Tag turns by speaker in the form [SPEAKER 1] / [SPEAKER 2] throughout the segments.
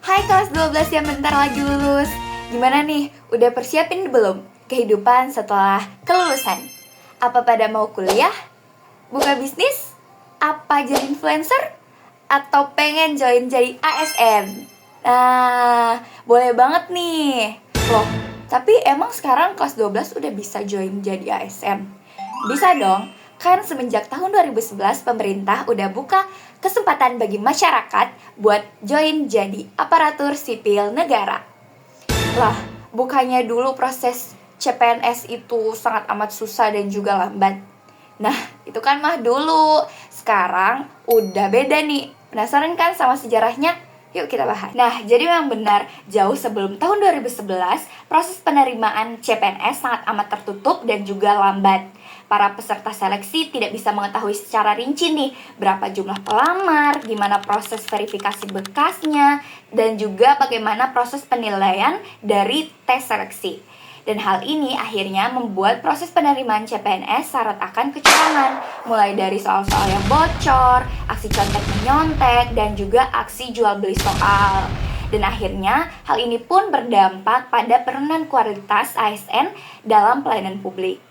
[SPEAKER 1] Hai kelas 12 yang bentar lagi lulus. Gimana nih? Udah persiapin belum kehidupan setelah kelulusan? Apa pada mau kuliah? Buka bisnis? Apa jadi influencer? Atau pengen join jadi ASN? Nah, boleh banget nih. Loh, tapi emang sekarang kelas 12 udah bisa join jadi ASN? Bisa dong, kan semenjak tahun 2011 pemerintah udah buka kesempatan bagi masyarakat buat join jadi aparatur sipil negara. Lah, bukannya dulu proses CPNS itu sangat amat susah dan juga lambat. Nah, itu kan mah dulu. Sekarang udah beda nih. Penasaran kan sama sejarahnya? Yuk kita bahas. Nah, jadi memang benar, jauh sebelum tahun 2011, proses penerimaan CPNS sangat amat tertutup dan juga lambat. Para peserta seleksi tidak bisa mengetahui secara rinci nih berapa jumlah pelamar, gimana proses verifikasi berkasnya, dan juga bagaimana proses penilaian dari tes seleksi. Dan hal ini akhirnya membuat proses penerimaan CPNS syarat akan kecurangan, mulai dari soal-soal yang bocor, aksi contek-menyontek, dan juga aksi jual beli soal. Dan akhirnya hal ini pun berdampak pada penurunan kualitas ASN dalam pelayanan publik.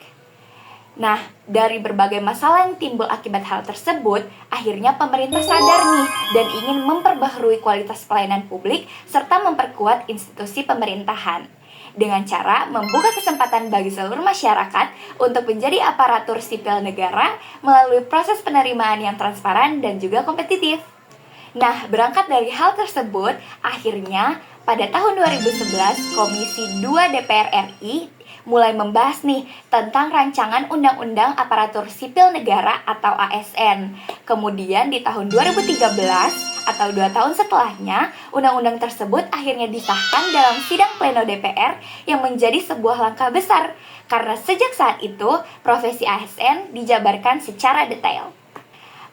[SPEAKER 1] Nah, dari berbagai masalah yang timbul akibat hal tersebut, akhirnya pemerintah sadar nih dan ingin memperbaharui kualitas pelayanan publik serta memperkuat institusi pemerintahan dengan cara membuka kesempatan bagi seluruh masyarakat untuk menjadi aparatur sipil negara melalui proses penerimaan yang transparan dan juga kompetitif. Nah, berangkat dari hal tersebut, akhirnya pada tahun 2011 Komisi 2 DPR RI mulai membahas nih tentang rancangan Undang-Undang Aparatur Sipil Negara atau ASN. Kemudian di tahun 2013 atau 2 tahun setelahnya, undang-undang tersebut akhirnya disahkan dalam sidang pleno DPR yang menjadi sebuah langkah besar karena sejak saat itu profesi ASN dijabarkan secara detail.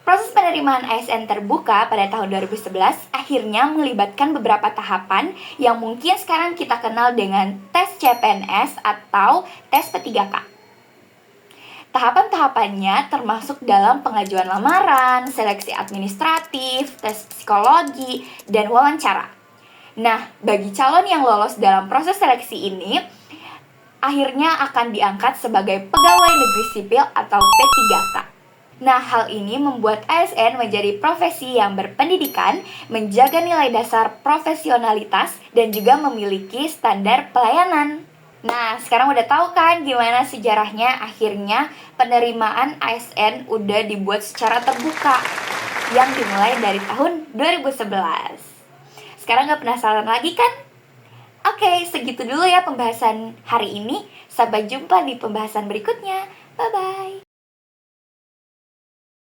[SPEAKER 1] Proses penerimaan ASN terbuka pada tahun 2011 akhirnya melibatkan beberapa tahapan yang mungkin sekarang kita kenal dengan tes CPNS atau tes P3K. Tahapan-tahapannya termasuk dalam pengajuan lamaran, seleksi administratif, tes psikologi, dan wawancara. Nah, bagi calon yang lolos dalam proses seleksi ini, akhirnya akan diangkat sebagai pegawai negeri sipil atau P3K. Nah, hal ini membuat ASN menjadi profesi yang berpendidikan, menjaga nilai dasar profesionalitas, dan juga memiliki standar pelayanan. Nah, sekarang udah tahu kan gimana sejarahnya akhirnya penerimaan ASN udah dibuat secara terbuka yang dimulai dari tahun 2011. Sekarang gak penasaran lagi kan? Oke, segitu dulu ya pembahasan hari ini. Sampai jumpa di pembahasan berikutnya. Bye-bye.